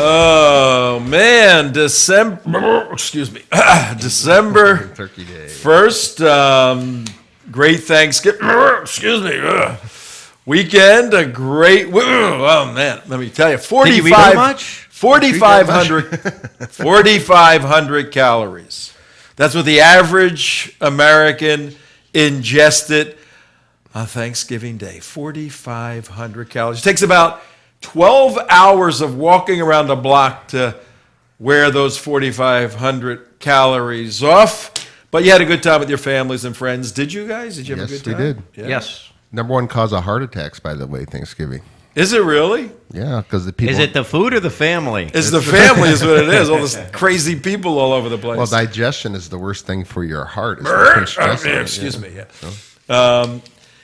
Oh man, December. Excuse me, December Turkey Day 1st. Great Thanksgiving. Excuse me. Weekend. A great. Oh man, let me tell you, 4,500 calories. That's what the average American ingested on Thanksgiving Day. 4,500 calories. It takes about 12 hours of walking around the block to wear those 4,500 calories off. But you had a good time with your families and friends. Did you guys? Did you have a good time? Yes, we did. Yeah. Yes. Number one cause of heart attacks, by the way, Thanksgiving. Is it really? Yeah, because the people. Is it the food or the family? It's the family is what it is. All this crazy people all over the place. Well, digestion is the worst thing for your heart. Excuse me. Yeah.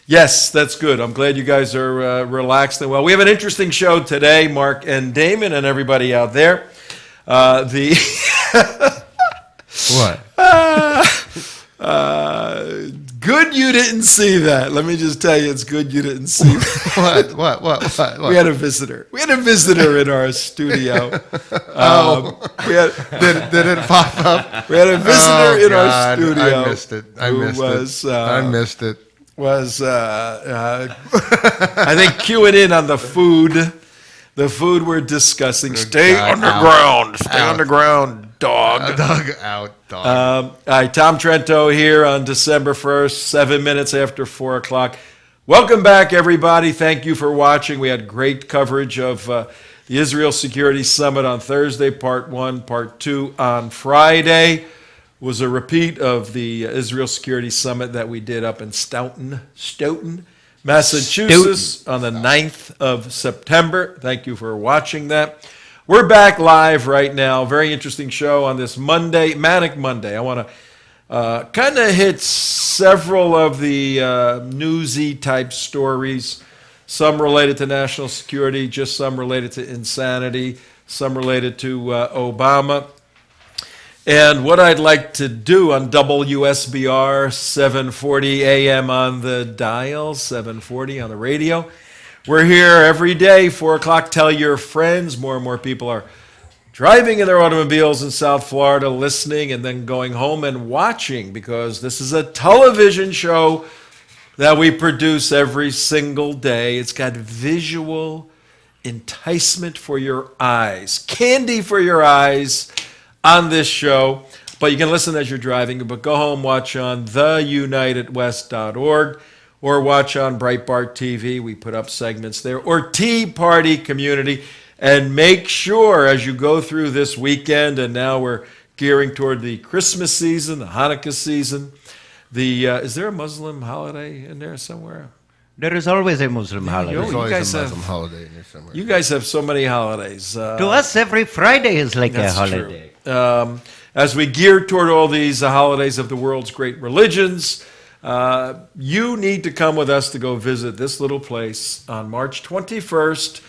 Yes, that's good. I'm glad you guys are relaxed and well. We have an interesting show today, Mark and Damon and everybody out there. What? Good you didn't see that. Let me just tell you, it's good you didn't see that. What? We had a visitor. We had a visitor in our studio. Did it pop up? We had a visitor in our studio. I missed it. I missed it. Was I think queuing in on the food we're discussing. Stay underground. Stay underground, dog. Dog out, dog. All right, Tom Trento here on December 1st, 7 minutes after 4 o'clock. Welcome back, everybody. Thank you for watching. We had great coverage of the Israel Security Summit on Thursday, part 1, part 2 on Friday. Was a repeat of the Israel Security Summit that we did up in Stoughton, Massachusetts on the 9th of September. Thank you for watching that. We're back live right now. Very interesting show on this Monday, Manic Monday. I want to kind of hit several of the newsy type stories, some related to national security, just some related to insanity, some related to Obama. And what I'd like to do on WSBR 740 AM on the dial, 740 on the radio. We're here every day, 4 o'clock. Tell your friends. More and more people are driving in their automobiles in South Florida, listening and then going home and watching, because this is a television show that we produce every single day. It's got visual enticement for your eyes, candy for your eyes on this show, but you can listen as you're driving. But go home, watch on theunitedwest.org or watch on Breitbart TV. We put up segments there, or Tea Party Community. And make sure as you go through this weekend, and now we're gearing toward the Christmas season, the Hanukkah season. Is there a Muslim holiday in there somewhere? There is always a Muslim holiday. There's always a Muslim holiday in there somewhere. You guys have so many holidays. To us, every Friday is like a holiday. As we gear toward all these holidays of the world's great religions, you need to come with us to go visit this little place on March 21st,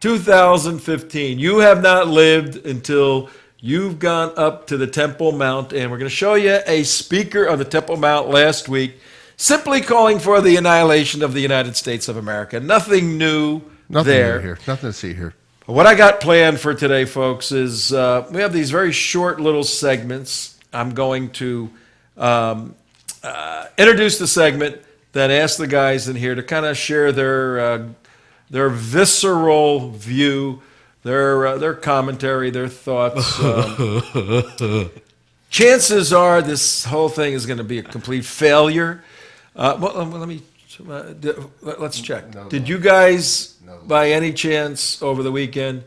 2015. You have not lived until you've gone up to the Temple Mount, and we're going to show you a speaker on the Temple Mount last week, simply calling for the annihilation of the United States of America. Nothing new there. New here. Nothing to see here. What I got planned for today, folks, is we have these very short little segments. I'm going to introduce the segment, then ask the guys in here to kind of share their visceral view, their commentary, their thoughts. Chances are this whole thing is going to be a complete failure. Let's check. Did you guys, by any chance, over the weekend,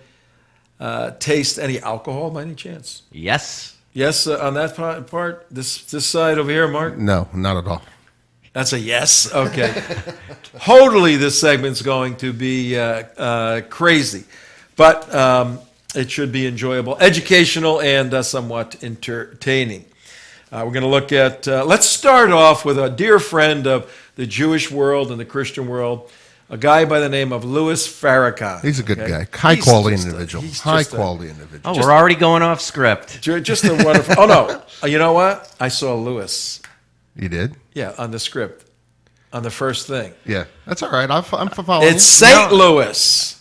taste any alcohol by any chance? Yes. Yes, on that part? This side over here, Mark? No, not at all. That's a yes? Okay. Totally, this segment's going to be crazy. But it should be enjoyable, educational, and somewhat entertaining. We're going to look at, let's start off with a dear friend of the Jewish world and the Christian world, a guy by the name of Louis Farrakhan. He's a good guy. High-quality individual. High-quality individual. Oh, we're already going off script. Just a wonderful, oh no, you know what? I saw Louis. You did? Yeah, on the script. on the first thing. Yeah, that's all right. I'm following. It's St. Louis.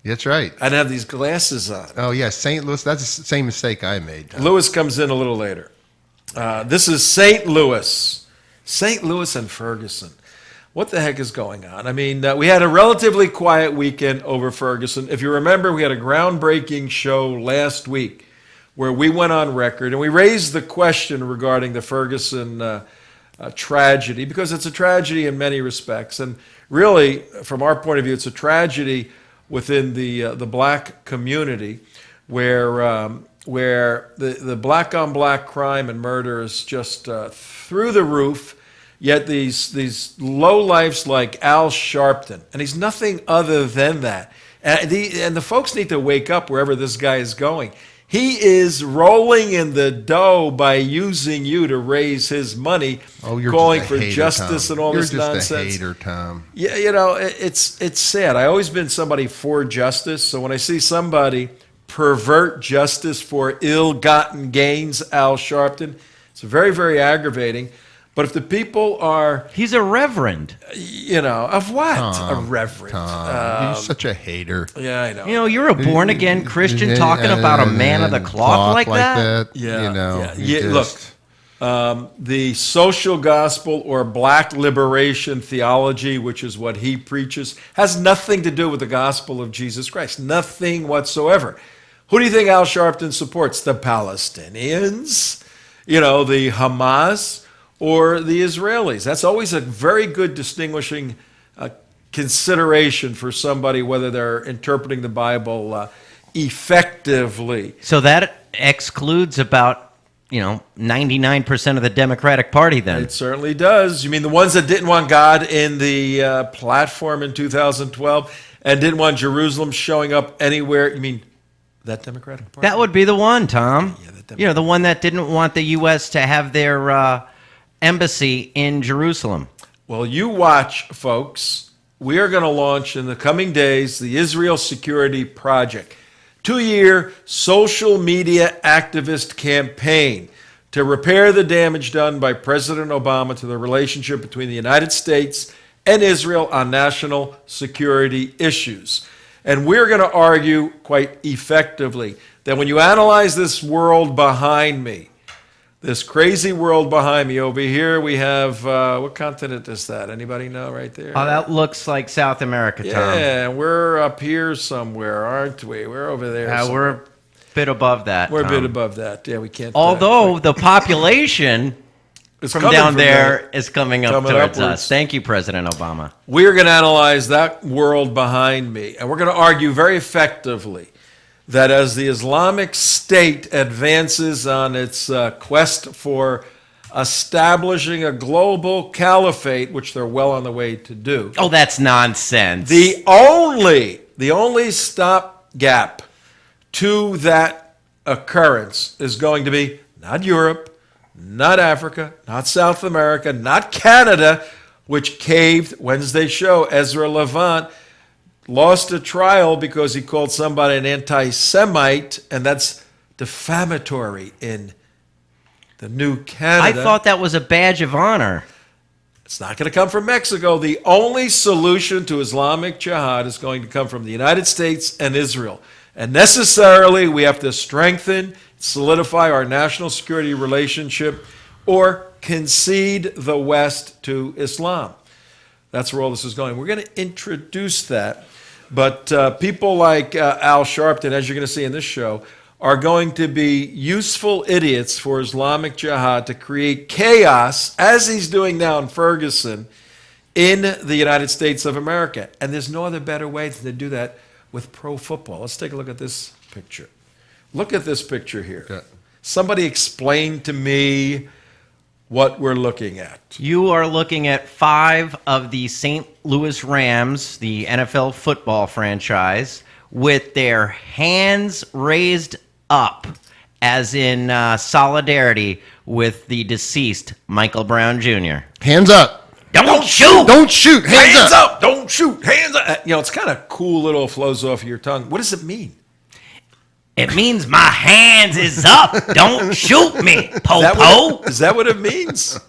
That's right. I didn't have these glasses on. Oh yeah, St. Louis. That's the same mistake I made. Lewis comes in a little later. This is St. Louis. St. Louis and Ferguson. What the heck is going on? I mean, we had a relatively quiet weekend over Ferguson. If you remember, we had a groundbreaking show last week where we went on record and we raised the question regarding the Ferguson tragedy, because it's a tragedy in many respects. And really, from our point of view, it's a tragedy within the black community where the black-on-black crime and murder is just through the roof. Yet these lowlifes like Al Sharpton, and he's nothing other than that. And the folks need to wake up wherever this guy is going. He is rolling in the dough by using you to raise his money, calling for justice and all this nonsense. You're just a hater, Tom. Yeah, it's sad. I've always been somebody for justice, so when I see somebody pervert justice for ill-gotten gains, Al Sharpton, it's very, very aggravating. But if the people are... He's a reverend. Of what? A reverend. Tom, you're such a hater. Yeah, I know. You're a born-again Christian talking about a man of the cloth like that? Yeah. Look, the social gospel or black liberation theology, which is what he preaches, has nothing to do with the gospel of Jesus Christ. Nothing whatsoever. Who do you think Al Sharpton supports? The Palestinians? The Hamas? Or the Israelis. That's always a very good distinguishing consideration for somebody, whether they're interpreting the Bible effectively. So that excludes about 99% of the Democratic Party then. It certainly does. You mean the ones that didn't want God in the platform in 2012 and didn't want Jerusalem showing up anywhere? You mean that Democratic Party? That would be the one, Tom. Yeah, the one that didn't want the U.S. to have their embassy in Jerusalem. Well, you watch, folks. We are going to launch in the coming days the Israel Security Project, 2-year social media activist campaign to repair the damage done by President Obama to the relationship between the United States and Israel on national security issues. And we're going to argue quite effectively that when you analyze this world behind me, this crazy world behind me, over here we have, what continent is that? Anybody know right there? Oh, that looks like South America, Tom. Yeah, we're up here somewhere, aren't we? We're over there we're a bit above that, We're Tom. a bit above that. Yeah, we can't. Although the population from down there is coming up towards us. Thank you, President Obama. We're going to analyze that world behind me, and we're going to argue very effectively that as the Islamic State advances on its quest for establishing a global caliphate, which they're well on the way to do. Oh, that's nonsense. The only stopgap to that occurrence is going to be not Europe, not Africa, not South America, not Canada, which caved Wednesday's show. Ezra Levant lost a trial because he called somebody an anti-Semite, and that's defamatory in the new Canada. I thought that was a badge of honor. It's not going to come from Mexico. The only solution to Islamic jihad is going to come from the United States and Israel. And necessarily, we have to strengthen, solidify our national security relationship, or concede the West to Islam. That's where all this is going. We're going to introduce that. But people like Al Sharpton, as you're going to see in this show, are going to be useful idiots for Islamic Jihad to create chaos, as he's doing now in Ferguson, in the United States of America. And there's no other better way than to do that with pro football. Let's take a look at this picture. Look at this picture here. Yeah. Somebody explain to me what we're looking at. You are looking at 5 of the St. Louis Rams, the NFL football franchise, with their hands raised up, as in solidarity with the deceased Michael Brown Jr. Hands up. Don't shoot! Don't shoot! Hands up! Don't shoot! Hands up! It's kind of cool, little flows off of your tongue. What does it mean? It means my hands is up. Don't shoot me, po-po. Is that what it means?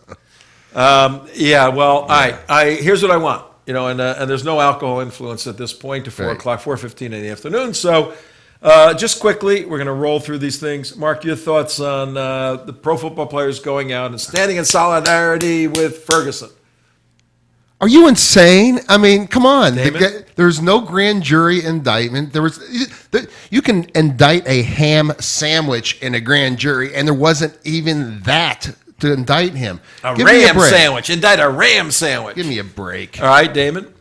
Yeah, well, here's what I want. And there's no alcohol influence at this point to 4 Right. o'clock, 4:15 in the afternoon. So just quickly, we're going to roll through these things. Mark, your thoughts on the pro football players going out and standing in solidarity with Ferguson? Are you insane? I mean, come on. Damon? There's no grand jury indictment. You can indict a ham sandwich in a grand jury, and there wasn't even that to indict him. A Give me ram break. sandwich. Indict a ram sandwich. Give me a break. All right, Damon?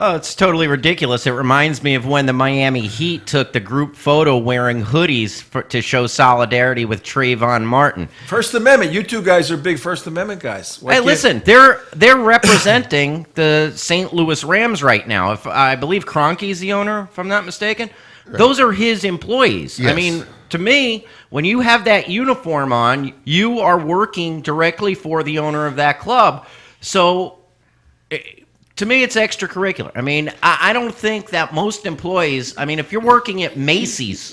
Oh, it's totally ridiculous. It reminds me of when the Miami Heat took the group photo wearing hoodies to show solidarity with Trayvon Martin. First Amendment. You two guys are big First Amendment guys. Why Hey, can't- listen, they're representing the St. Louis Rams right now. If I believe Kroenke's the owner, if I'm not mistaken. Those are his employees. I Yes. mean, to me, when you have that uniform on, you are working directly for the owner of that club. So, to me, it's extracurricular. I mean, I don't think that most employees, I mean, if you're working at Macy's,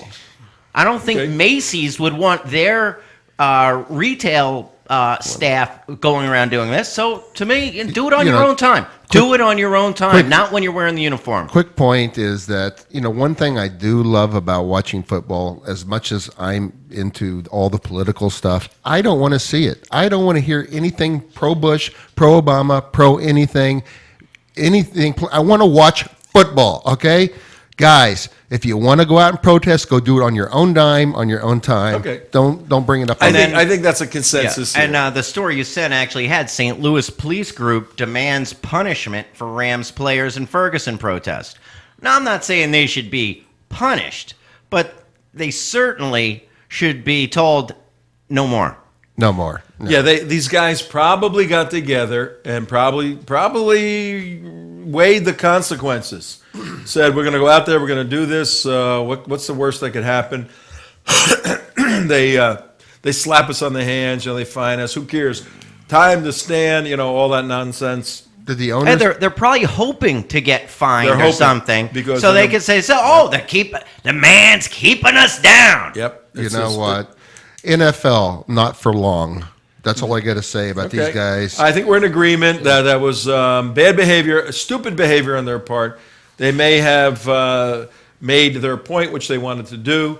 I don't think Okay. Macy's would want their retail staff going around doing this. So, to me, do it on You your know, own time. Do it on your own time, not when you're wearing the uniform. Quick point is that, one thing I do love about watching football, as much as I'm into all the political stuff, I don't want to see it. I don't want to hear anything pro-Bush, pro-Obama, pro-anything. I want to watch football, okay? Guys, if you want to go out and protest, go do it on your own dime, on your own time. Okay. Don't bring it up. I on think that's a consensus here. And the story you sent actually had St. Louis Police Group demands punishment for Rams players in Ferguson protest. Now, I'm not saying they should be punished, but they certainly should be told no more. No more. No. Yeah, these guys probably got together and probably weighed the consequences. Said, we're going to go out there, we're going to do this. What's the worst that could happen? They slap us on the hands, they fine us. Who cares? Time to stand, all that nonsense. Did the Hey, owners? they're probably hoping to get fined They're or hoping, something, because so they're they gonna- could say, the man's keeping us down. Yep. You It's know just- what? NFL, not for long. That's all I got to say about these Okay. guys. I think we're in agreement that was bad behavior, stupid behavior on their part. They may have made their point, which they wanted to do.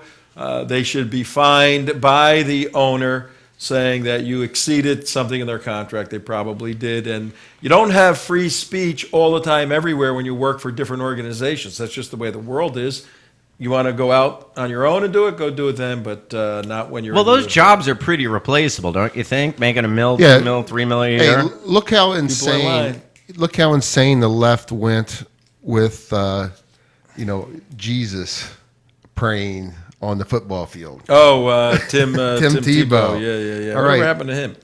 They should be fined by the owner, saying that you exceeded something in their contract. They probably did. And you don't have free speech all the time everywhere when you work for different organizations. That's just the way the world is. You want to go out on your own and do it, go do it then, but not when you're... Well, in those the- jobs are pretty replaceable, don't you think? Making a mil, Yeah. 2 mil, 3 million a Hey, year. look how lying. insane! Look how insane the left went with, Jesus praying on the football field. Oh, Tim Tebow. Yeah. All Whatever right. happened to him?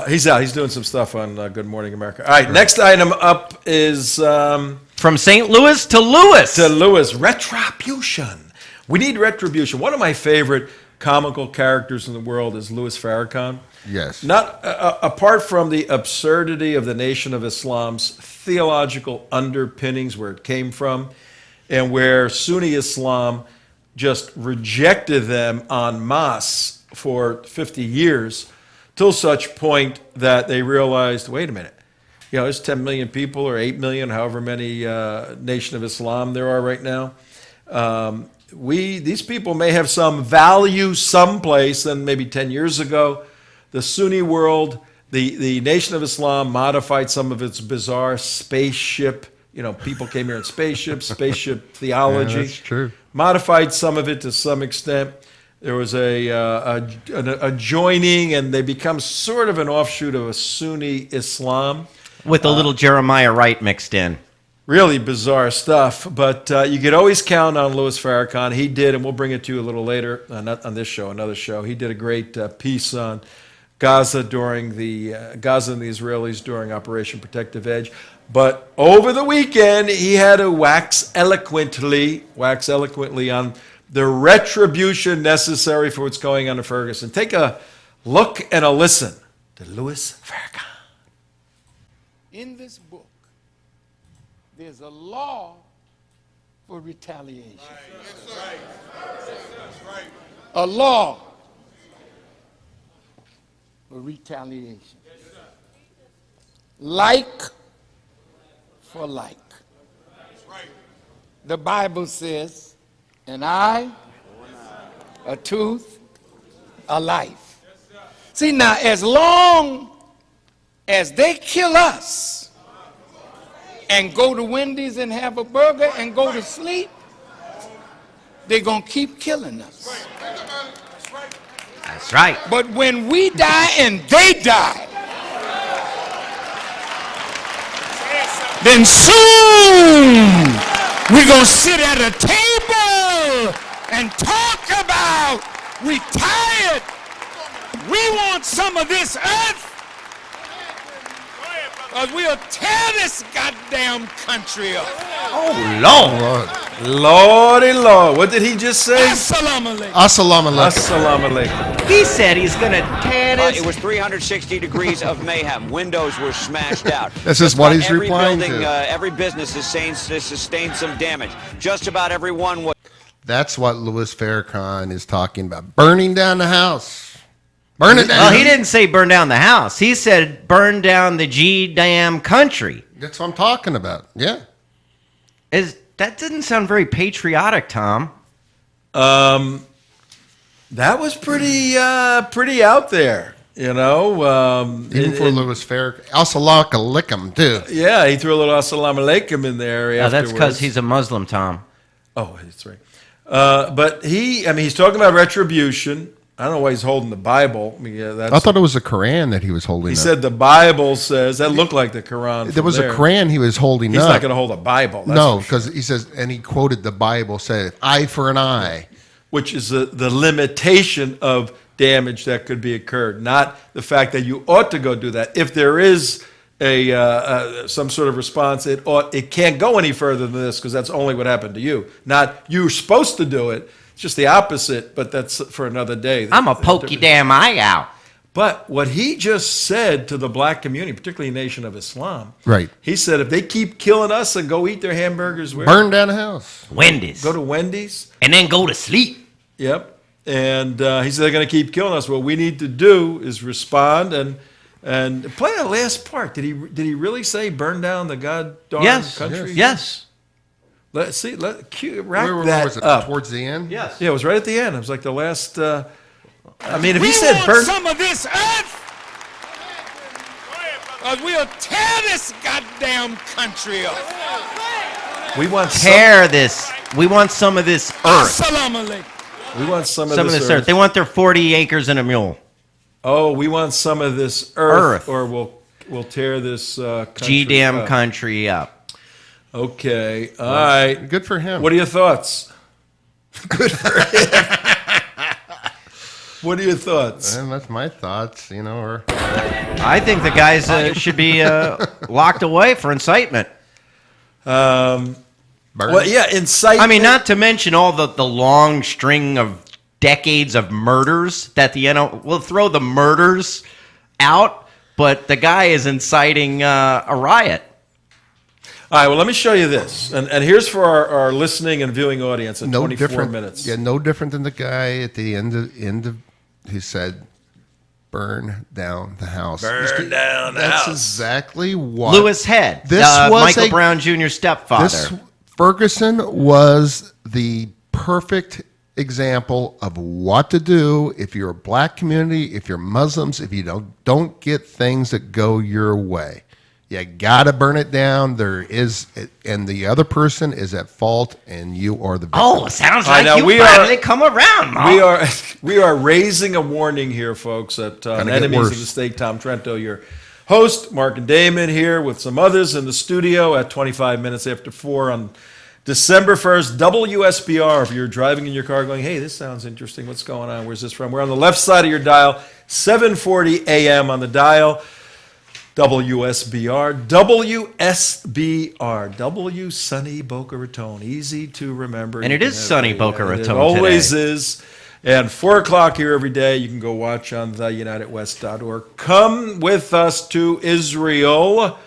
He's out. He's doing some stuff on Good Morning America. All right, next item up is From St. Louis to Louis. to Lewis. Retribution. We need retribution. One of my favorite comical characters in the world is Louis Farrakhan. Yes. Not apart from the absurdity of the Nation of Islam's theological underpinnings, where it came from, and where Sunni Islam just rejected them en masse for 50 years, till such point that they realized, wait a minute, there's 10 million people or 8 million, however many Nation of Islam there are right now. These people may have some value someplace than maybe 10 years ago. The Sunni world, the Nation of Islam modified some of its bizarre spaceship. People came here in spaceship theology. Yeah, that's true. Modified some of it to some extent. There was a joining, and they become sort of an offshoot of a Sunni Islam. With a little Jeremiah Wright mixed in. Really bizarre stuff, but you could always count on Louis Farrakhan. He did, and we'll bring it to you a little later, not on this show, another show. He did a great piece on Gaza and the Israelis during Operation Protective Edge. But over the weekend, he had to wax eloquently on the retribution necessary for what's going on in Ferguson. Take a look and a listen to Louis Farrakhan. In this book, there's a law for retaliation. A law for retaliation. like for like. The Bible says, an eye, a tooth, a life. See, now, as long as they kill us and go to Wendy's and have a burger and go to sleep, they're going to keep killing us. That's right. But when we die and they die, then soon we're going to sit at a table and talk about we tired. We want some of this earth. We'll tear this goddamn country up. Oh, Lord. Lordy Lord. What did he just say? Assalamu alaikum. Assalamu alaikum. Assalamu alaikum. He said he's going to tear this. It was 360 degrees of mayhem. Windows were smashed out. This is Just what about he's every replying building, to. Every business sustained some damage. Just about everyone was. That's what Louis Farrakhan is talking about. Burning down the house. Burn it down. Well, he didn't say burn down the house. He said burn down the G-damn country. That's what I'm talking about. Yeah. That didn't sound very patriotic, Tom. That was pretty out there, you know. Even for Louis Farrakhan. Assalamu alaikum, too. Yeah, he threw a little assalamu alaikum in there Oh, that's afterwards. because he's a Muslim, Tom. Oh, that's right. But he's talking about retribution. I don't know why he's holding the Bible. I mean, yeah, that's, I thought it was the Quran that he was holding he up. said the Bible says, that looked like the Quran. There was a Quran he was holding He's up. not going to hold a Bible. That's No, for sure. because he says, and he quoted the Bible, said, eye for an eye. Which is the limitation of damage that could be occurred, not the fact that you ought to go do that. If there is some sort of response, it can't go any further than this because that's only what happened to you. Not you're supposed to do it. It's just the opposite, but that's for another day. I'm going to poke your damn eye out. But what he just said to the black community, particularly Nation of Islam, Right. he said if they keep killing us and go eat their hamburgers, where? Burn down the house. Wendy's. Go to Wendy's. And then go to sleep. Yep. And he said they're going to keep killing us. What we need to do is respond and play that last part. Did he really say burn down the god darn country? Yes. Let's see. Wrap Where that was it? up. Towards the end? Yes. Yeah, it was right at the end. It was like the last. I mean, if We he said want burn, some of this earth. We'll tear this goddamn country up. we want Tear this. We want some of this earth. Assalamu alaikum. We want some of Some of this earth. They want their 40 acres and a mule. Oh, we want some of this earth. Earth. Or we'll tear this country G-damn up. country up. Okay. All right. Good for him. What are your thoughts? Good for him. What are your thoughts? And that's my thoughts, you know, or I think the guys should be locked away for incitement. burn. Well, yeah, incitement. I mean, not to mention all the long string of decades of murders that the we'll throw the murders out, but the guy is inciting a riot. All right, well, let me show you this. And here's for our listening and viewing audience at No 24 different. minutes. Yeah, no different than the guy at the end of who said, "Burn down the house." Burn down the That's house. exactly what Lewis Head, This was Michael a- Brown Jr.'s stepfather. This Ferguson was the perfect example of what to do if you're a black community, if you're Muslims, if you don't get things that go your way. You gotta burn it down. And the other person is at fault, and you are the victim. Oh, sounds All right, like now you finally come around, Mom. We are raising a warning here, folks, at get Enemies worse. of the State. Tom Trento, your host, Mark and Damon here with some others in the studio at 25 minutes after 4 on December 1st. WSBR, if you're driving in your car going, hey, this sounds interesting. What's going on? Where's this from? We're on the left side of your dial, 740 AM on the dial. WSBR, W sunny Boca Raton, easy to remember. And You it can is have sunny a- Boca Raton It always today. is. And 4 o'clock here every day. You can go watch on theunitedwest.org. Come with us to Israel.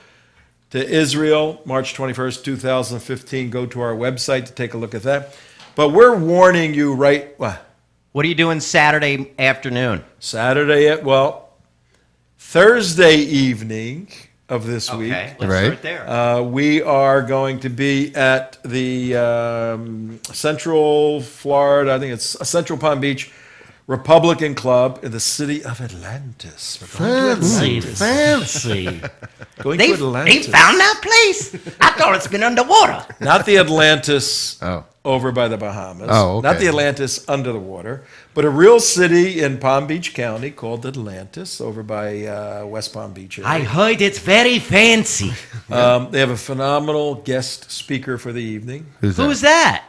March 21st, 2015. Go to our website to take a look at that. But we're warning you What are you doing Saturday afternoon? Thursday evening, of this week. Okay, let's Right. start there. We are going to be at the Central Florida, I think it's Central Palm Beach Republican Club in the city of Atlantis. We're going to Fancy, Atlantis. fancy. Going They to Atlantis. found that place. I thought it's been underwater. Not the Atlantis Oh. over by the Bahamas. Oh, okay. Not the Atlantis under the water, but a real city in Palm Beach County called Atlantis over by West Palm Beach area. I heard it's very fancy. They have a phenomenal guest speaker for the evening. Who's that?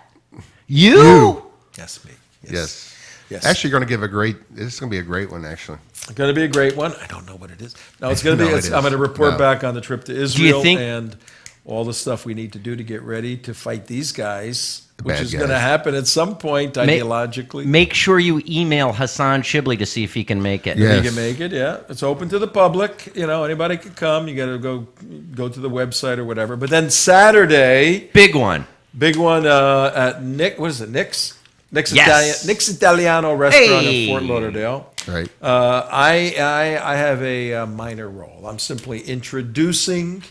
You? Yes, me. Yes. Yes. Actually, going to give a great. This is going to be a great one. Actually, Going to be a great one. I don't know what it is. No, it's going to be. No, it I'm going to is. report No. back on the trip to Israel think- and all the stuff we need to do to get ready to fight these guys, which bad is going to guys. happen at some point ideologically. Make sure you email Hassan Shibli to see if he can make it. Yeah. You Yes. can make it, yeah. It's open to the public. You know, anybody can come. You got to go to the website or whatever. But then Saturday, Big one. big one at Nick. What is it? Nick's. Nick's Yes. Nick's Italiano restaurant Hey. in Fort Lauderdale. right? I have a minor role. I'm simply introducing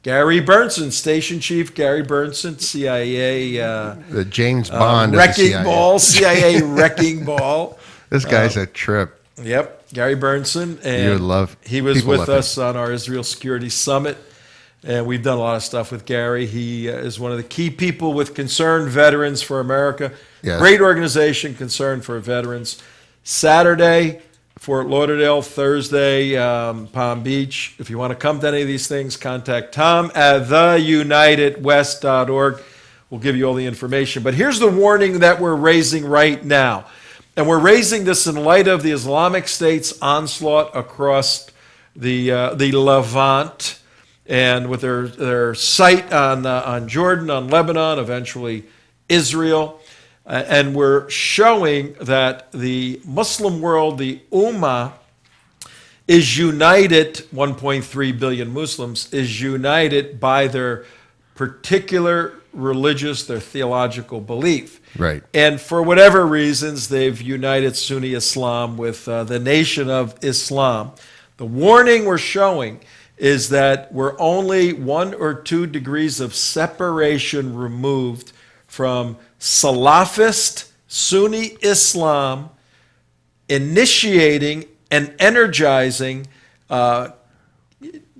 Gary Burnson, station chief Gary Burnson, CIA The James Bond of the wrecking CIA. ball, CIA wrecking ball. This guy's a trip. Yep, Gary Burnson, and You would love- he was people with love him. us on our Israel Security Summit, and we've done a lot of stuff with Gary. He is one of the key people with Concerned Veterans for America. Yes. Great organization, Concerned for Veterans. Saturday, Fort Lauderdale. Thursday, Palm Beach. If you want to come to any of these things, contact Tom at theunitedwest.org. We'll give you all the information. But here's the warning that we're raising right now. And we're raising this in light of the Islamic State's onslaught across the Levant, and with their sight on Jordan, on Lebanon, eventually Israel. And we're showing that the Muslim world, the Ummah, is united, 1.3 billion Muslims, is united by their particular religious, their theological belief. Right. And for whatever reasons, they've united Sunni Islam with the Nation of Islam. The warning we're showing is that we're only 1 or 2 degrees of separation removed from Salafist Sunni Islam initiating and energizing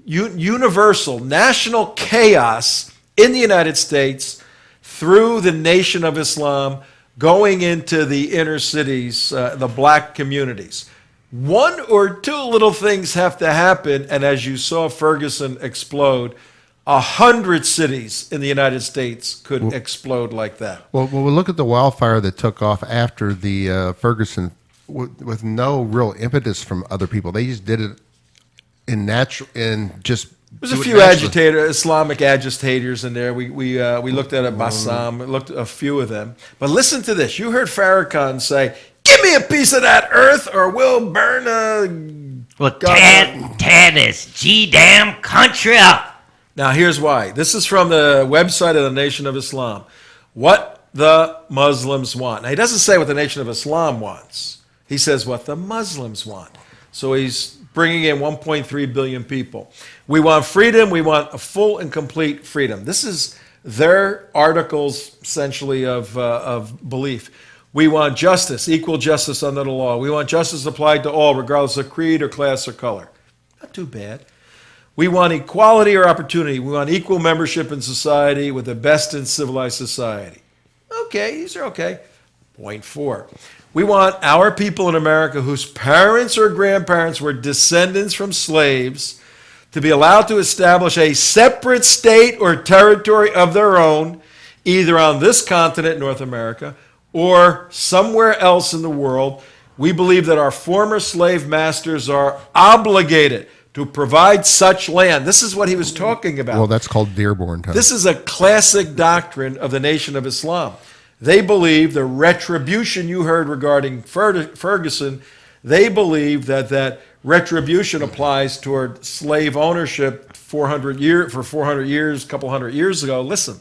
universal national chaos in the United States through the Nation of Islam, going into the inner cities, the black communities. 1 or 2 little things have to happen, and as you saw Ferguson explode, 100 cities in the United States could explode like that. Well, we look at the wildfire that took off after the Ferguson, with no real impetus from other people. They just did it in natural, just. There's a few Islamic agitators in there. We looked at Bassam, looked at a few of them. But listen to this. You heard Farrakhan say, "Give me a piece of that earth, or we'll burn a." Well, tear this G-damn country up. Now, here's why. This is from the website of the Nation of Islam. What the Muslims want. Now, he doesn't say what the Nation of Islam wants. He says what the Muslims want. So he's bringing in 1.3 billion people. We want freedom. We want a full and complete freedom. This is their articles, essentially, of belief. We want justice, equal justice under the law. We want justice applied to all, regardless of creed or class or color. Not too bad. We want equality or opportunity. We want equal membership in society with the best in civilized society. Okay, these are okay. Point 4. We want our people in America whose parents or grandparents were descendants from slaves to be allowed to establish a separate state or territory of their own, either on this continent, North America, or somewhere else in the world. We believe that our former slave masters are obligated to provide such land. This is what he was talking about. Well, that's called Dearborn time. This is a classic doctrine of the Nation of Islam. They believe the retribution you heard regarding Ferguson, they believe that retribution applies toward slave ownership for 400 years, a couple hundred years ago. Listen,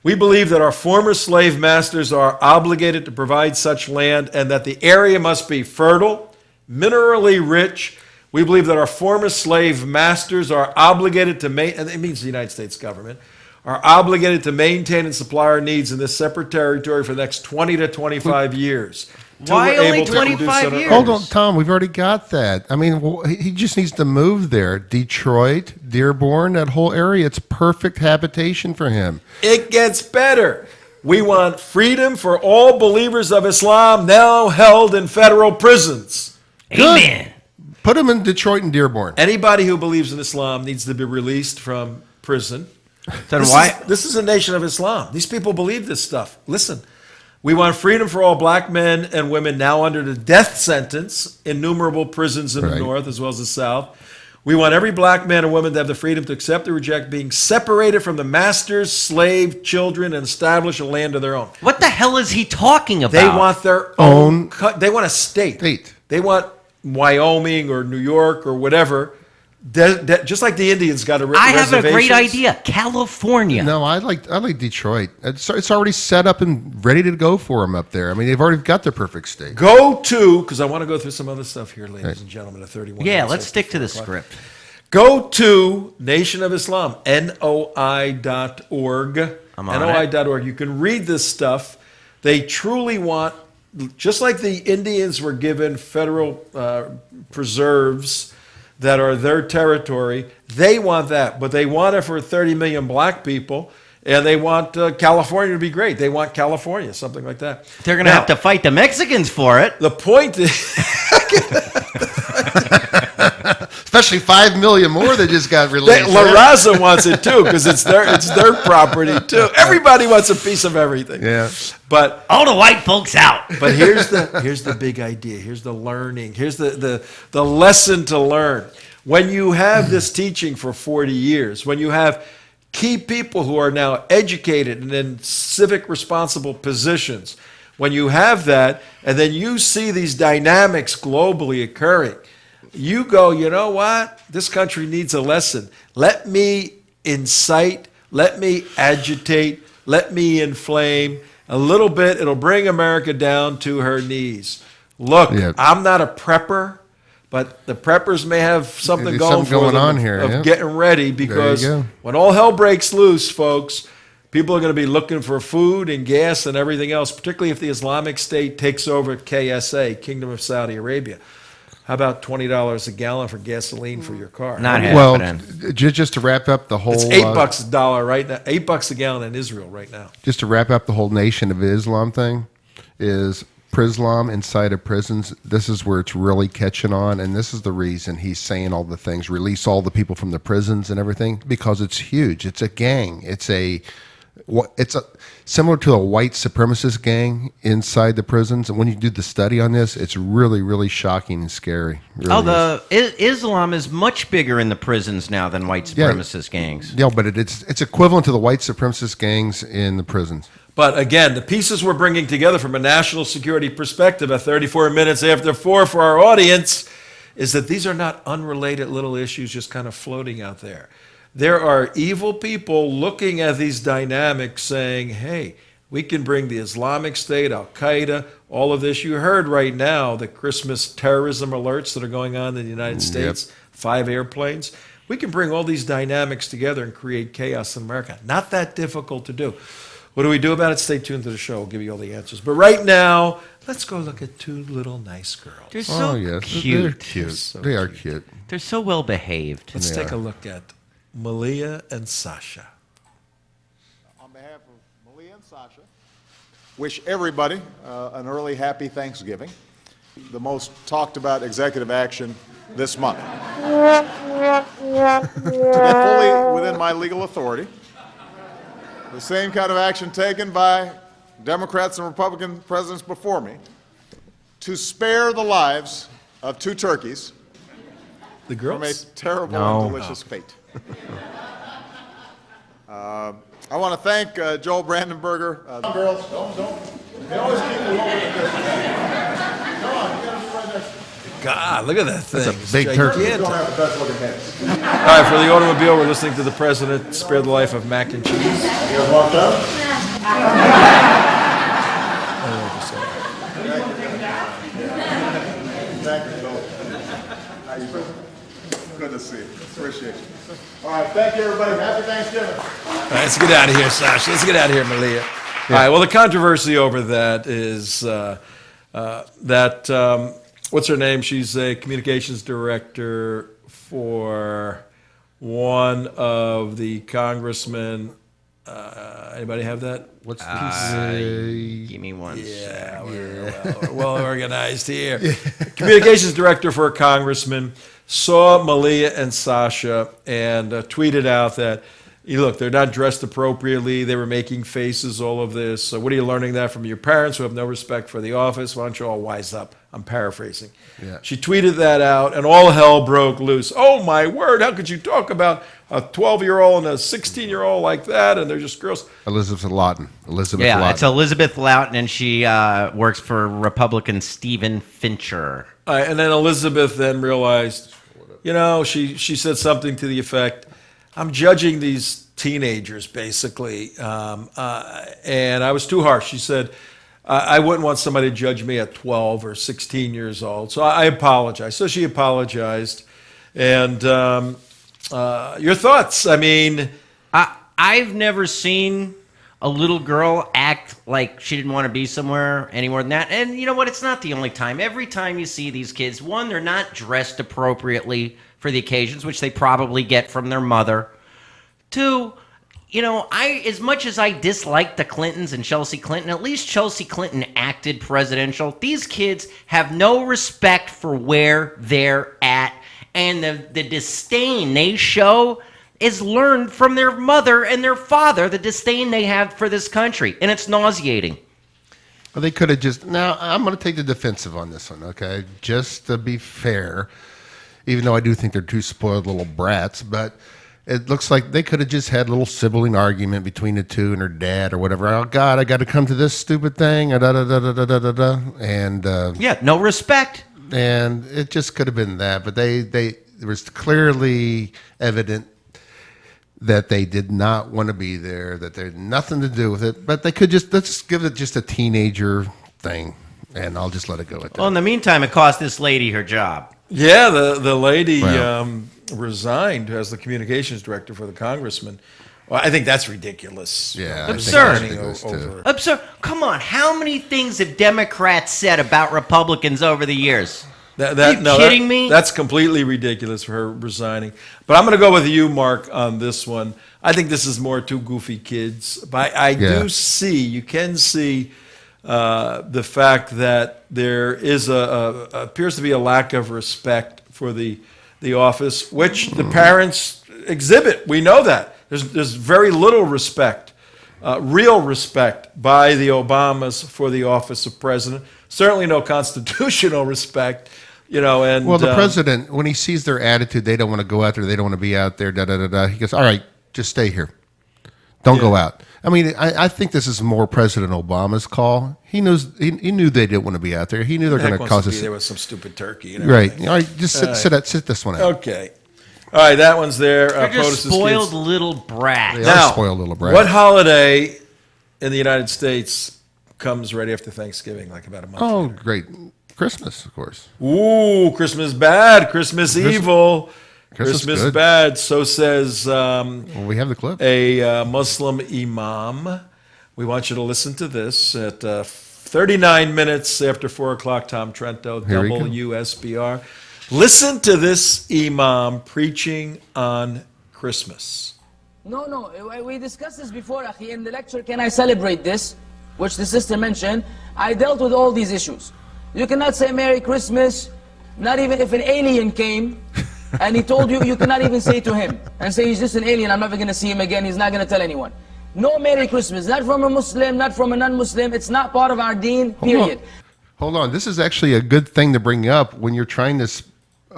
we believe that our former slave masters are obligated to provide such land, and that the area must be fertile, minerally rich, We believe that our former slave masters are obligated to and it means the United States government, are obligated to maintain and supply our needs in this separate territory for the next 20 to 25 years. till Why we're only able to produce 25 it on years? our Hold own. on, Tom. We've already got that. I mean, he just needs to move there. Detroit, Dearborn, that whole area. It's perfect habitation for him. It gets better. We want freedom for all believers of Islam now held in federal prisons. Amen. Put him in Detroit and Dearborn. Anybody who believes in Islam needs to be released from prison. Then why? This is a nation of Islam. These people believe this stuff. Listen, we want freedom for all black men and women now under the death sentence, innumerable prisons in the Right. North as well as the South. We want every black man and woman to have the freedom to accept or reject being separated from the masters, slave, children, and establish a land of their own. What the hell is he talking about? They want their own. They want a state. State. They want Wyoming or New York or whatever. Just like the Indians got a I have a great reservations. idea. California. No, I like Detroit. It's already set up and ready to go for them up there. I mean, they've already got their perfect state. Go to, because I want to go through some other stuff here, ladies and gentlemen, at 31. Yeah, minutes let's after stick to 4 the o'clock. script. Go to Nation of Islam, NOI.org. I'm on NOI.org. You can read this stuff. They truly want, just like the Indians were given federal preserves that are their territory, they want that. But they want it for 30 million black people, and they want California to be great. They want California, something like that. They're going to Now, have to fight the Mexicans for it. The point is, Especially 5 million more that just got released. La Raza wants it too because it's their property too. Everybody wants a piece of everything. Yeah. But All the white folks out. here's the big idea. Here's the learning. Here's the lesson to learn. When you have this teaching for 40 years, when you have key people who are now educated and in civic responsible positions, when you have that, and then you see these dynamics globally occurring, you go, you know what? This country needs a lesson. Let me incite, let me agitate, let me inflame a little bit. It'll bring America down to her knees. Look, Yeah. I'm not a prepper, but the preppers may have something There's going something for going them on here, of yeah. getting ready because go. when all hell breaks loose, folks, people are going to be looking for food and gas and everything else, particularly if the Islamic State takes over KSA, Kingdom of Saudi Arabia. How about $20 a gallon for gasoline for your car? Not Well, happening. just to wrap up the whole... It's $8 a dollar right now. $8 a gallon in Israel right now. Just to wrap up the whole Nation of Islam thing, is Prislam inside of prisons. This is where it's really catching on, and this is the reason he's saying all the things, release all the people from the prisons and everything, because it's huge. It's a gang. It's a similar to a white supremacist gang inside the prisons. And when you do the study on this, it's really, really shocking and scary. Really is. Islam is much bigger in the prisons now than white supremacist gangs. Yeah, but it's equivalent to the white supremacist gangs in the prisons. But again, the pieces we're bringing together from a national security perspective at 34 minutes after 4 for our audience is that these are not unrelated little issues just kind of floating out there. There are evil people looking at these dynamics saying, hey, we can bring the Islamic State, Al-Qaeda, all of this. You heard right now the Christmas terrorism alerts that are going on in the United States, 5 airplanes. We can bring all these dynamics together and create chaos in America. Not that difficult to do. What do we do about it? Stay tuned to the show. We'll give you all the answers. But right now, let's go look at 2 little nice girls. They're so They're cute. cute. They are cute. They're so well behaved. Let's They take are. a look at Malia and Sasha. On behalf of Malia and Sasha, wish everybody an early happy Thanksgiving, the most talked about executive action this month. Fully within my legal authority, the same kind of action taken by Democrats and Republican presidents before me to spare the lives of 2 turkeys The from a girls? terrible No. and delicious fate. I want to thank Joel Brandenberger. Girls, don't. They always keep me over at this. Come on, you gotta be right there. God, look at that thing. a It's big turkey. gigantic. Don't have the best looking heads. You All right, for the automobile, we're listening to the president spare the life of mac and cheese. guys walked up? Thank you, Joel. How you doing? see you. Appreciate you. All right, thank you, everybody. Happy Thanksgiving. All right, let's get out of here, Sasha. Let's get out of here, Malia. All right, well, the controversy over that is what's her name? She's a communications director for one of the congressmen. Anybody have that? What's the Give me one. Yeah, we're well organized here. Communications director for a congressman saw Malia and Sasha and tweeted out that, look, they're not dressed appropriately. They were making faces, all of this. So what are you learning that from your parents who have no respect for the office? Why don't you all wise up? I'm paraphrasing. Yeah. She tweeted that out, and all hell broke loose. Oh, my word, how could you talk about a 12-year-old and a 16-year-old like that? And they're just girls. Elizabeth Lawton? Yeah, Lawton. it's Elizabeth Lawton, and she works for Republican Stephen Fincher. And then Elizabeth then realized, she said something to the effect, I'm judging these teenagers, basically, and I was too harsh. She said, I wouldn't want somebody to judge me at 12 or 16 years old, so I apologize. So she apologized, and your thoughts? I mean, I've never seen a little girl act like she didn't want to be somewhere any more than that. And you know what? It's not the only time. Every time you see these kids, one, they're not dressed appropriately for the occasions, which they probably get from their mother. Two, as much as I dislike the Clintons and Chelsea Clinton, at least Chelsea Clinton acted presidential. These kids have no respect for where they're at. And the disdain they show is learned from their mother and their father, the disdain they have for this country. And it's nauseating. Well, they could have just... Now, I'm going to take the defensive on this one, okay? Just to be fair, even though I do think they're two spoiled little brats, but it looks like they could have just had a little sibling argument between the two and her dad or whatever. Oh, God, I got to come to this stupid thing, da-da-da-da-da-da-da. And... yeah, no respect. And it just could have been that, but it was clearly evident that they did not want to be there, that they had nothing to do with it, but they could let's give it just a teenager thing, and I'll just let it go at that. Well, in the meantime, it cost this lady her job. yeah, the lady Well. resigned as the communications director for the congressman. Well, I think that's ridiculous. Yeah, I think Absurd. that's ridiculous, too. Absurd. Come on, how many things have Democrats said about Republicans over the years? Are you kidding me? That's completely ridiculous for her resigning. But I'm going to go with you, Mark, on this one. I think this is more two goofy kids. But I Yeah. you can see the fact that there is appears to be a lack of respect for the office, which the parents exhibit. We know that. There's very little respect, real respect by the Obamas for the office of president. Certainly no constitutional respect, and... Well, the president, when he sees their attitude, they don't want to go out there, they don't want to be out there, da-da-da-da, he goes, all right, just stay here. Don't go out. I mean, I think this is more President Obama's call. He knew they didn't want to be out there. He knew they're going to cause us... There was some stupid turkey. And Right. everything. All right, just sit this one out. Okay. All right, that one's there. They're just POTUS's spoiled kids. little brats. They Now, are spoiled little brats. What holiday in the United States comes right after Thanksgiving, like about a month Oh, later? great. Christmas, of course. Ooh, Christmas bad, Christmas evil, Christmas Christmas good. bad. So says Well, we have the clip. a Muslim imam. We want you to listen to this at 39 minutes after 4 o'clock. Tom Trento, Here we go. WSBR. Listen to this imam preaching on Christmas. No, we discussed this before, Akhi, in the lecture, Can I Celebrate This? Which the sister mentioned. I dealt with all these issues. You cannot say Merry Christmas, not even if an alien came and he told you, you cannot even say to him and say he's just an alien, I'm never going to see him again, he's not going to tell anyone. No Merry Christmas, not from a Muslim, not from a non-Muslim, it's not part of our deen, period. Hold on. This is actually a good thing to bring up when you're trying to,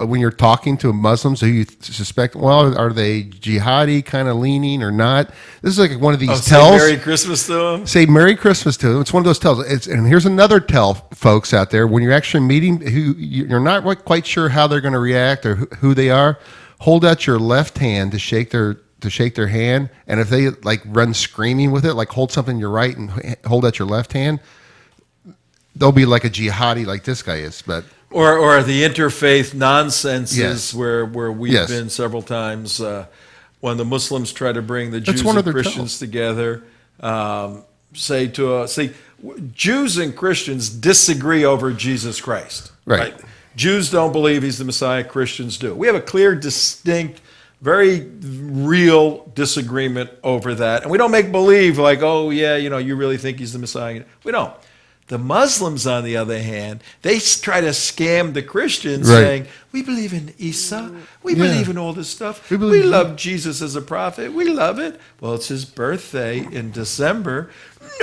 when you're talking to Muslims who you suspect, well, are they jihadi kind of leaning or not? This is like one of these Say tells. Merry Christmas to them. Say Merry Christmas to them. It's one of those tells. And here's another tell, folks out there. When you're actually meeting who you're not quite sure how they're going to react or who they are, hold out your left hand to shake their hand. And if they like run screaming with it, like hold something in your right and hold out your left hand, they'll be like a jihadi like this guy is. But Or the interfaith nonsenses Yes. where we've Yes. been several times when the Muslims try to bring the That's Jews one and of their Christians together. Jews and Christians disagree over Jesus Christ. Right. Jews don't believe he's the Messiah. Christians do. We have a clear, distinct, very real disagreement over that. And we don't make believe like, oh, yeah, you really think he's the Messiah. We don't. The Muslims, on the other hand, they try to scam the Christians Right. saying, we believe in Isa. We believe in all this stuff. We We, believe- love Jesus as a prophet. We love it. Well, it's his birthday in December.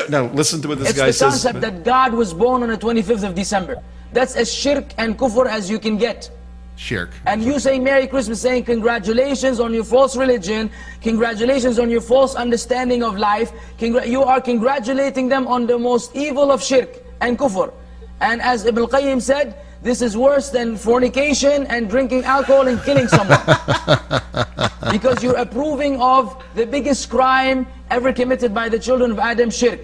No, listen to what this It's guy the says. concept that God was born on the 25th of December. That's as shirk and kufr as you can get. Shirk. And you saying Merry Christmas, saying congratulations on your false religion, congratulations on your false understanding of life, you are congratulating them on the most evil of shirk and kufr. And as Ibn Qayyim said, this is worse than fornication and drinking alcohol and killing someone. Because you're approving of the biggest crime ever committed by the children of Adam, shirk.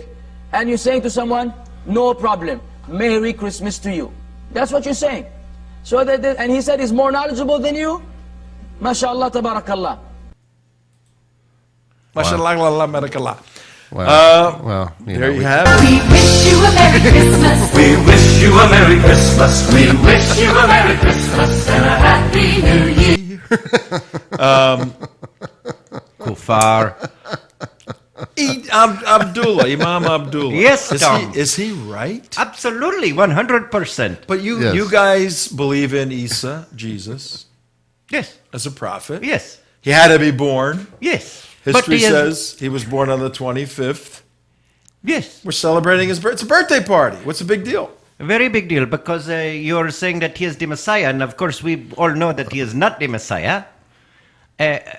And you're saying to someone, no problem, Merry Christmas to you. That's what you're saying. So and he said he's more knowledgeable than you. MashaAllah, tabarakallah. Mashallah, barakallah. Well, There you have it. We wish you a Merry Christmas. We wish you a Merry Christmas. We wish you a Merry Christmas and a Happy New Year. Kufar. Abdullah, Imam Abdullah. Yes, Tom. Is he right? Absolutely, 100%. But Yes. you guys believe in Isa, Jesus, Yes, as a prophet. yes, He had to be born. yes. But History he is- says he was born on the 25th. Yes, We're celebrating his birthday. It's a birthday party. What's the big deal? a very big deal because you're saying that he is the Messiah, and of course we all know that he is not the Messiah.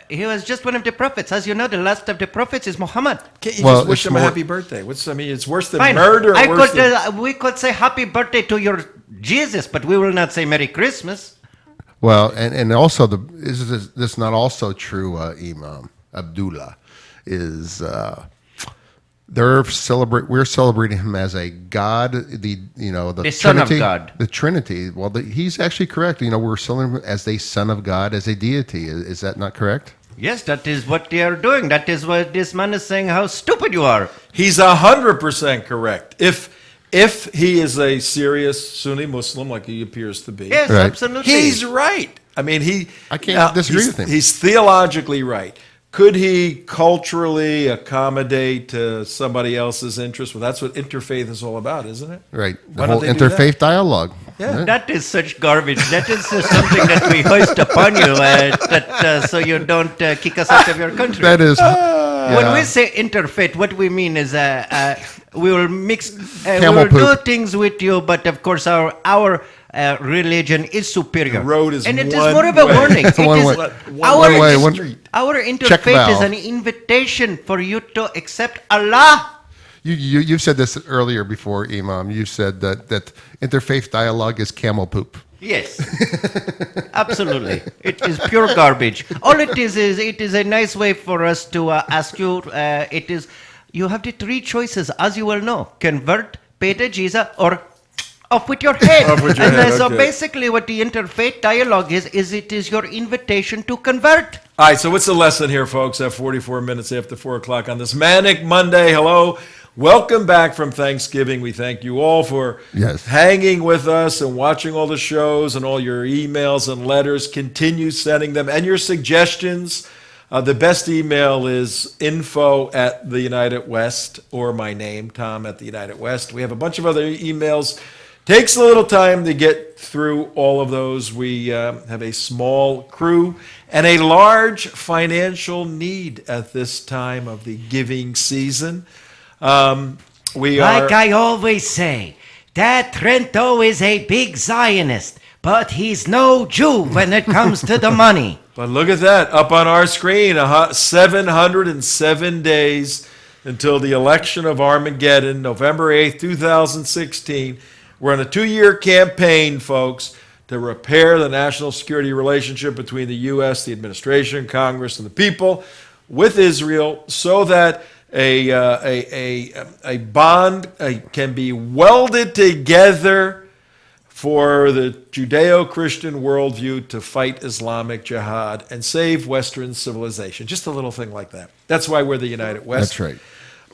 He was just one of the prophets. As you know, the last of the prophets is Muhammad. Can't you Well, just wish it's him a more- happy birthday? It's worse than Fine. murder. I worse could, than, we could say happy birthday to your Jesus, but we will not say Merry Christmas. Well, and also is this not also true, Imam Abdullah? Is we're celebrating him as a God, the Son of Trinity, God. the Trinity. Well, he's actually correct. We're celebrating him as the Son of God, as a deity. Is that not correct? Yes, that is what they are doing. That is what this man is saying, how stupid you are. he's 100% correct. If he is a serious Sunni Muslim, like he appears to be, Yes, Right. absolutely. he's right. I mean, I can't disagree he's- with him. He's theologically right. Could he culturally accommodate somebody else's interest? Well, that's what interfaith is all about, isn't it? Right. The Why don't whole they do that? interfaith dialogue. Yeah. That is such garbage. That is something that we hoist upon you so you don't kick us out of your country. That is. When we say interfaith, what we mean is we will mix, we Camel will do poop. things with you, but of course our religion is superior. The road is and it is one more of a way. warning. It One is way. our One way, one- street. our Check interfaith is valve. an invitation for you to accept Allah. You said this earlier before, Imam. You said that interfaith dialogue is camel poop. Yes, absolutely. It is pure garbage. All it is it is a nice way for us to ask you. It is you have the three choices, as you well know: convert, pay to Jesus, or off with your head. Off with your and head, so okay. basically, what the interfaith dialogue is it is your invitation to convert. All right, so what's the lesson here, folks, at 44 minutes after 4 o'clock on this Manic Monday? Hello. Welcome back from Thanksgiving. We thank you all for Yes. hanging with us and watching all the shows and all your emails and letters. Continue sending them and your suggestions. The best email is info@the United West or my name, Tom at the United West. We have a bunch of other emails. Takes a little time to get through all of those. We have a small crew and a large financial need at this time of the giving season. We are. Like I always say, that Trento is a big Zionist, but he's no Jew when it comes to the money. But look at that up on our screen, 707 days until the election of Armageddon, November 8th, 2016. We're on a 2-year campaign, folks, to repair the national security relationship between the U.S., the administration, Congress, and the people with Israel so that a bond can be welded together for the Judeo-Christian worldview to fight Islamic jihad and save Western civilization. Just a little thing like that. That's why we're the United West. That's right.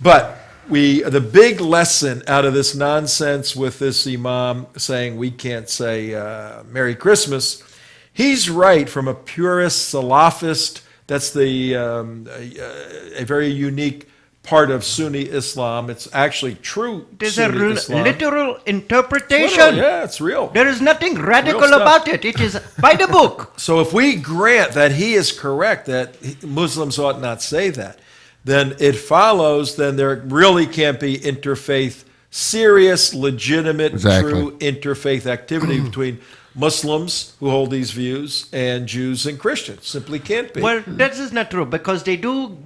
But the big lesson out of this nonsense with this imam saying we can't say Merry Christmas, he's right from a purist Salafist. That's a very unique part of Sunni Islam. It's actually true There's Sunni a Islam. literal interpretation. Literal, yeah, it's real. There is nothing radical stuff. about it. It is by the book. So if we grant that he is correct, that Muslims ought not say that, then it follows, then there really can't be interfaith, serious, legitimate, Exactly. true interfaith activity between Muslims who hold these views and Jews and Christians. Simply can't be. Well, that is not true because they do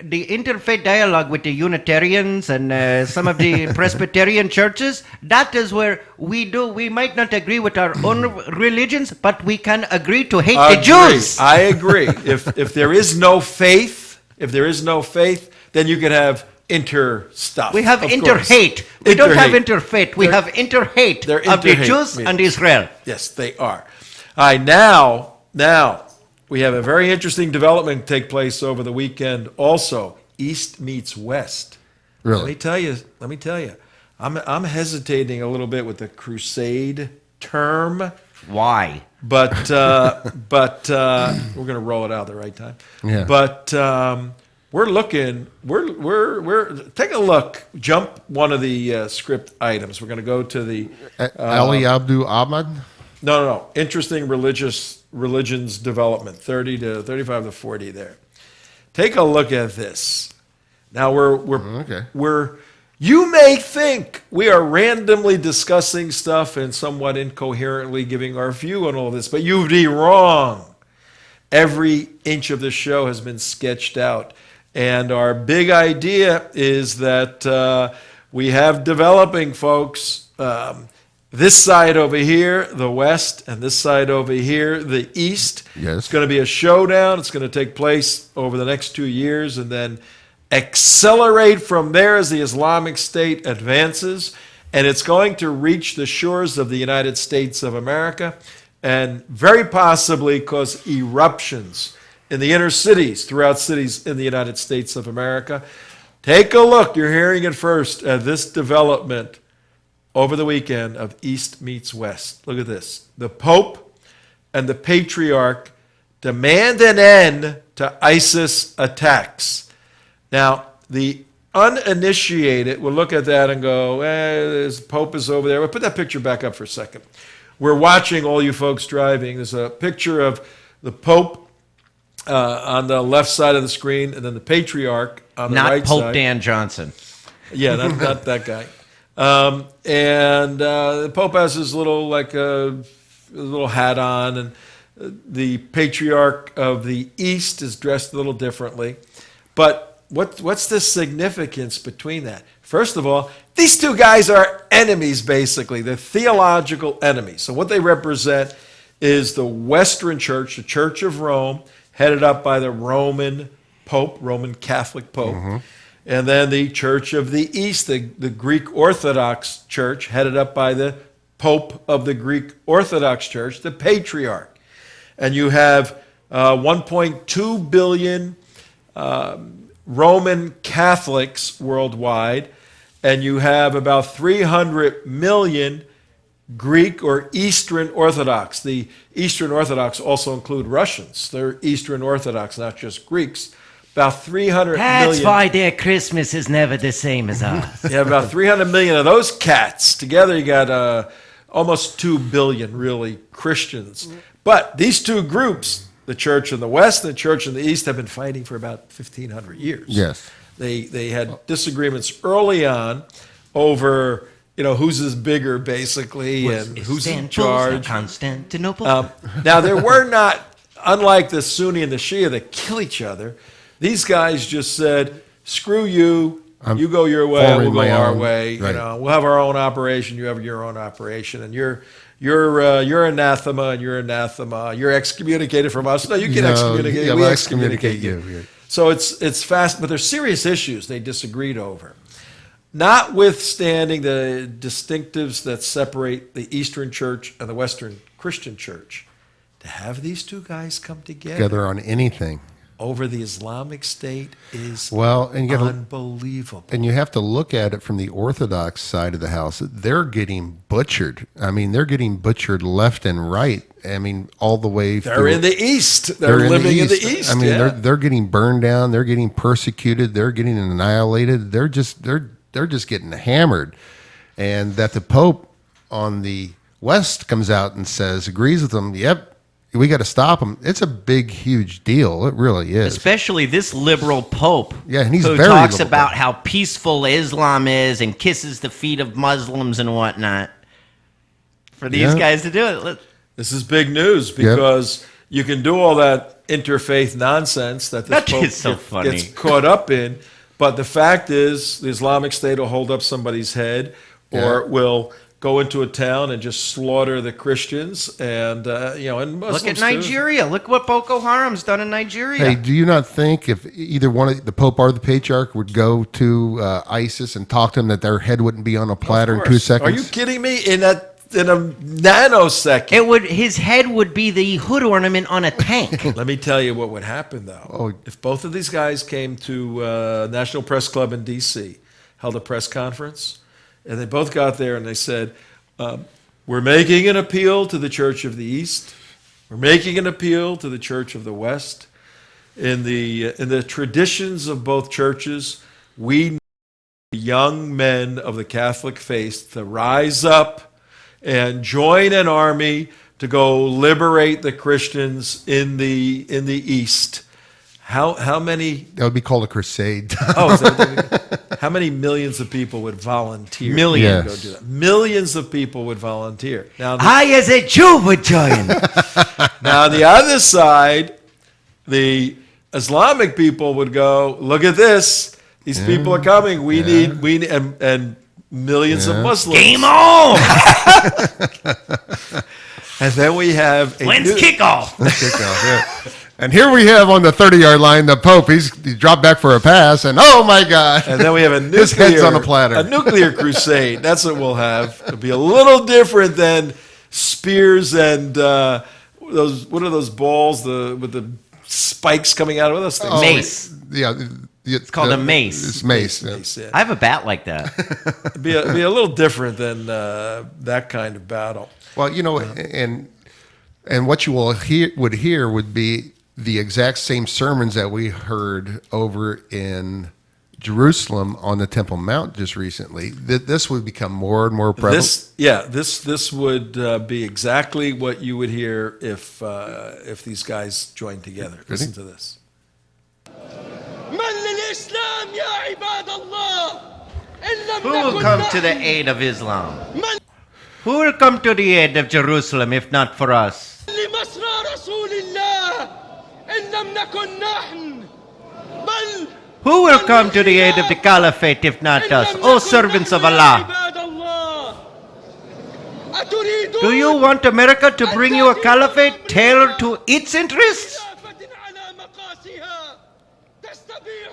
the interfaith dialogue with the Unitarians and some of the Presbyterian churches. That is where we might not agree with our own religions, but we can agree to hate the Jews. I agree. If there is no faith, then you can have inter-stuff. We have of inter-hate. course. We don't have Inter-hate. interfaith. We have inter-hate They're of the inter-hate Jews and meetings. Israel. Yes, they are. All right, now we have a very interesting development take place over the weekend. Also, East meets West. Really? Let me tell you. I'm hesitating a little bit with the crusade term, Why? but we're going to roll it out at the right time. Yeah. But we're looking. We're take a look. Jump one of the script items. We're going to go to the Ali Abdu Ahmad? No. Interesting religions development, 30 to 35 to 40 there. Take a look at this. Now you may think we are randomly discussing stuff and somewhat incoherently giving our view on all this, but you'd be wrong. Every inch of the show has been sketched out. And our big idea is that we have developing folks. This side over here, the West, and this side over here, the East. Yes. It's going to be a showdown. It's going to take place over the next 2 years and then accelerate from there as the Islamic State advances. And it's going to reach the shores of the United States of America and very possibly cause eruptions in the inner cities, throughout cities in the United States of America. Take a look. You're hearing it first at this development over the weekend of East meets West. Look at this. The Pope and the Patriarch demand an end to ISIS attacks. Now, the uninitiated will look at that and go, the Pope is over there. We'll put that picture back up for a second. We're watching all you folks driving. There's a picture of the Pope on the left side of the screen and then the Patriarch on the right Not Pope side. Dan Johnson. Yeah, not that guy. And the Pope has his little little hat on, and the Patriarch of the East is dressed a little differently. But what's the significance between that? First of all, these two guys are enemies, basically. They're theological enemies. So what they represent is the Western Church, the Church of Rome, headed up by the Roman Pope, Roman Catholic Pope. Mm-hmm. And then the Church of the East, the Greek Orthodox Church, headed up by the Pope of the Greek Orthodox Church, the Patriarch. And you have 1.2 billion Roman Catholics worldwide, and you have about 300 million Greek or Eastern Orthodox. The Eastern Orthodox also include Russians. They're Eastern Orthodox, not just Greeks. About 300 That's million. why their Christmas is never the same as ours. You have about 300 million of those cats. Together you got almost 2 billion, really, Christians. But these two groups, the Church in the West and the Church in the East, have been fighting for about 1,500 years. Yes. They had disagreements early on over, whose is bigger, basically, and who's in charge. Constantinople. Now, there were not, unlike the Sunni and the Shia that kill each other, these guys just said, screw you, you go your way, we'll go our way. Right. We'll have our own operation, you have your own operation, and you're anathema, and you're anathema. You're excommunicated from us. No, you can excommunicate. Yeah, we we'll excommunicate excommunicate you. So it's fast, but there's serious issues they disagreed over. notwithstanding the distinctives that separate the Eastern Church and the Western Christian Church, to have these two guys come Together on anything. over the Islamic State is Well, and you gotta, unbelievable. and you have to look at it from the Orthodox side of the house. They're getting butchered. I mean, they're getting butchered left and right. I mean, all the way. They're in the East. They're in living in the East. I mean, yeah. they're getting burned down. They're getting persecuted. They're getting annihilated. They're just getting hammered. And that the Pope on the West comes out and agrees with them. Yep, we got to stop them. It's a big, huge deal. It really is. Especially this liberal pope, Yeah, and he's who very talks liberal. about how peaceful Islam is and kisses the feet of Muslims and whatnot. For these Yeah. guys to do it, This is big news because you can do all that interfaith nonsense that this That Pope is so funny. gets caught up in. But the fact is, the Islamic State will hold up somebody's head or will go into a town and just slaughter the Christians and and Muslims look at too. Nigeria. Look what Boko Haram's done in Nigeria. Hey, do you not think if either one of the Pope or the Patriarch would go to ISIS and talk to them that their head wouldn't be on a platter in 2 Are seconds? you kidding me? In a nanosecond. His head would be the hood ornament on a tank. Let me tell you what would happen, though. Oh. If both of these guys came to National Press Club in D.C., held a press conference, and they both got there and they said, we're making an appeal to the Church of the East. We're making an appeal to the Church of the West. In the traditions of both churches, we need young men of the Catholic faith to rise up and join an army to go liberate the Christians in the East. How many? That would be called a crusade. How many millions of people would volunteer? Millions. To go do that? Millions of people would volunteer. Now, I, as a Jew, would join. now on the other side, the Islamic people would go, look at this. These people are coming. We need and millions of Muslims. Game on! And then we have When's kickoff? Kickoff, yeah. And here we have on the 30-yard line the Pope. He dropped back for a pass, and oh my God! And then we have a nuclear, His head's on a platter. A nuclear crusade. That's what we'll have. It'll be a little different than spears and those. What are those balls? With the spikes coming out of those things. Mace. Yeah, It's called a mace. It's mace. Mace, yeah. I have a bat like that. It'd be a little different than that kind of battle. Well, and what you would hear would be the exact same sermons that we heard over in Jerusalem on the Temple Mount just recently. This would become more and more prevalent. This would be exactly what you would hear if these guys joined together. Listen to this. Who will come to the aid of Islam? Who will come to the aid of Jerusalem if not for us? Who will come to the aid of the Caliphate if not us? O servants of Allah! Do you want America to bring you a caliphate tailored to its interests?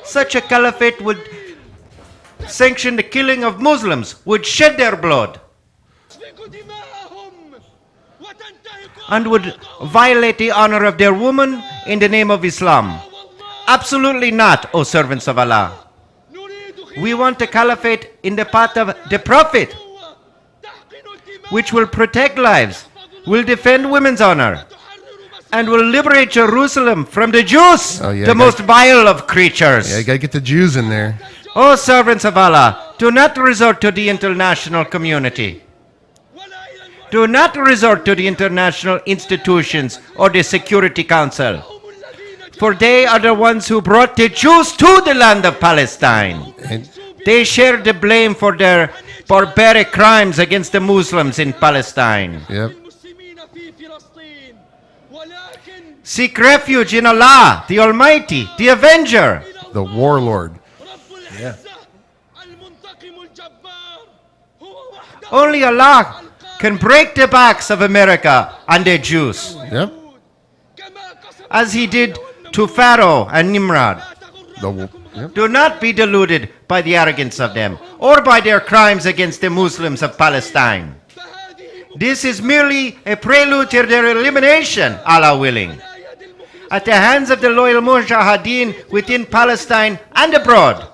Such a caliphate would sanction the killing of Muslims, would shed their blood, and would violate the honor of their woman in the name of Islam. Absolutely not, O servants of Allah. We want a caliphate in the path of the Prophet, which will protect lives, will defend women's honor, and will liberate Jerusalem from the Jews, the most vile of creatures. Yeah, you gotta get the Jews in there. O servants of Allah, do not resort to the international community. Do not resort to the international institutions or the Security Council, for they are the ones who brought the Jews to the land of Palestine. And They share the blame for their barbaric crimes against the Muslims in Palestine. yep. Seek refuge in Allah, the Almighty, the Avenger. The warlord. Yeah. Only Allah can break the backs of America and the Jews, Yep. as he did to Pharaoh and Nimrod. Yep. Do not be deluded by the arrogance of them. or by their crimes against the Muslims of Palestine. This is merely a prelude to their elimination, Allah willing, at the hands of the loyal mujahideen within Palestine and abroad.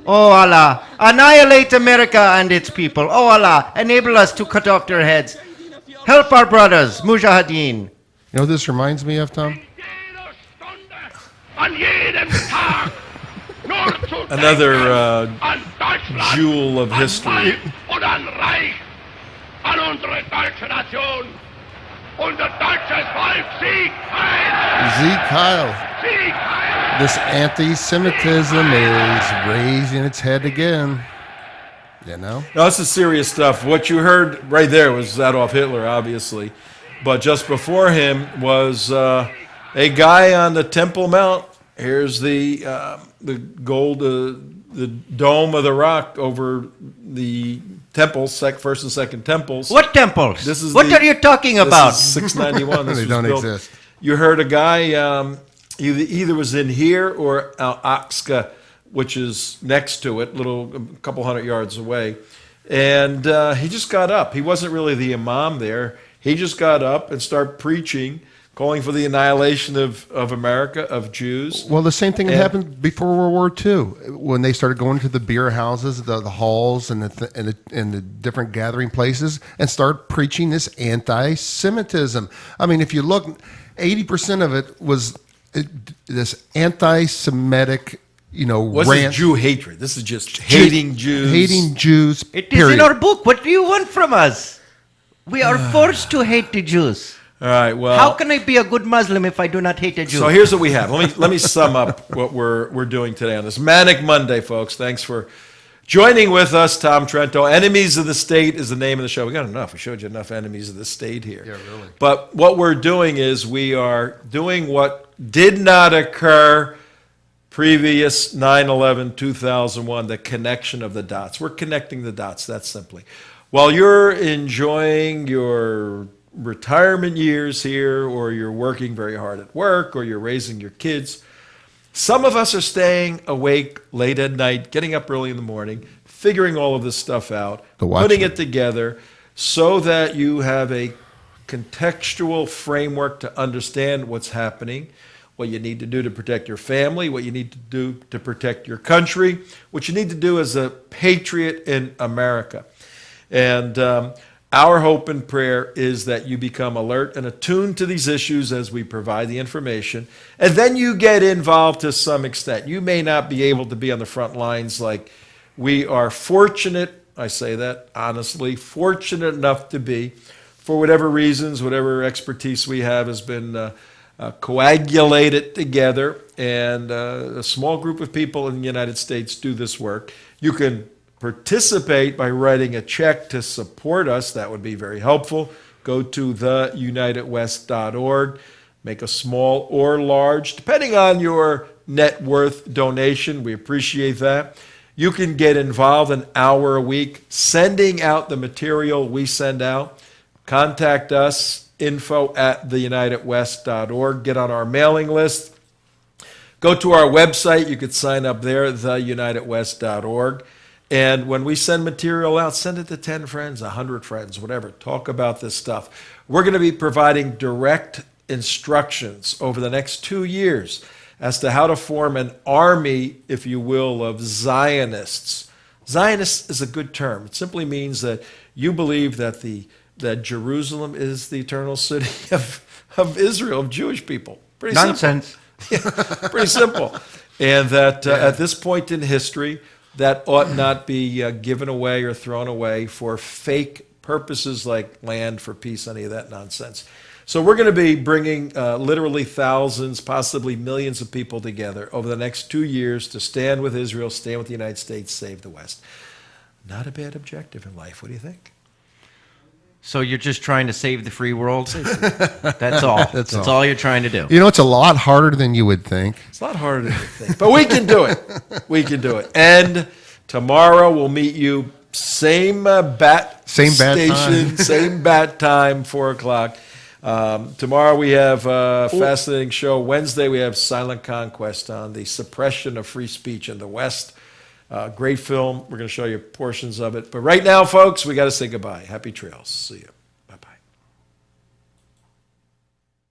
Oh Allah, annihilate America and its people. Oh Allah, enable us to cut off their heads. Help our brothers, mujahideen. You know what this reminds me of, Tom? Another jewel of history. Zeke Heil. This anti-Semitism is raising its head again. You know? No, this is serious stuff. What you heard right there was Adolf Hitler, obviously. But just before him was a guy on the Temple Mount. Here's the gold, the dome of the rock over the temples, first and second temples. What temples? This is what are you talking about? This is 691. This They was don't built. exist. You heard a guy either was in here or Al-Aqsa, which is next to it, a couple hundred yards away. And he just got up. He wasn't really the imam there. He just got up and started preaching, calling for the annihilation of America, of Jews. Well, the same thing happened before World War II, when they started going to the beer houses, the halls, and the different gathering places, and start preaching this anti-Semitism. I mean, if you look, 80% of it was this anti-Semitic, What's rant. this Jew hatred? This is just hating Jews. Hating Jews. It is period. in our book. What do you want from us? We are forced to hate the Jews. All right. Well, How can I be a good Muslim if I do not hate a Jew? so here's what we have. Let me sum up what we're doing today on this Manic Monday, folks. Thanks for joining with us, Tom Trento. Enemies of the State is the name of the show. We got enough. We showed you enough enemies of the state here. Yeah, really. But what we're doing is we are doing what did not occur previous 9/11, 2001, the connection of the dots. We're connecting the dots, that simply. While you're enjoying your retirement years here, or you're working very hard at work, or you're raising your kids, some of us are staying awake late at night, getting up early in the morning, figuring all of this stuff out, putting it together so that you have a contextual framework to understand what's happening, what you need to do to protect your family, what you need to do to protect your country, what you need to do as a patriot in America. And our hope and prayer is that you become alert and attuned to these issues as we provide the information, and then you get involved to some extent. You may not be able to be on the front lines like we are fortunate, I say that honestly, fortunate enough to be, for whatever reasons, whatever expertise we have has been coagulated together, and a small group of people in the United States do this work. You can participate by writing a check to support us. That would be very helpful. Go to theunitedwest.org. Make a small or large, depending on your net worth donation. We appreciate that. You can get involved an hour a week sending out the material we send out. Contact us, info@theunitedwest.org. Get on our mailing list. Go to our website. You could sign up there, theunitedwest.org. And when we send material out, send it to 10 friends, 100 friends, whatever. Talk about this stuff. We're going to be providing direct instructions over the next 2 years as to how to form an army, if you will, of Zionists. Zionist is a good term. It simply means that you believe that that Jerusalem is the eternal city of Israel, of Jewish people. Pretty Nonsense. Simple. Yeah, pretty simple. And that at this point in history, that ought not be given away or thrown away for fake purposes like land for peace, any of that nonsense. So we're going to be bringing literally thousands, possibly millions of people together over the next 2 years to stand with Israel, stand with the United States, save the West. Not a bad objective in life. What do you think? So you're just trying to save the free world? That's all. That's all you're trying to do. It's a lot harder than you would think. It's a lot harder than you think, but we can do it. We can do it. And tomorrow we'll meet you same bat station, same bat time, 4 o'clock. Tomorrow we have a fascinating show. Wednesday we have Silent Conquest on the suppression of free speech in the West. Great film. We're going to show you portions of it. But right now, folks, we got to say goodbye. Happy trails. See you.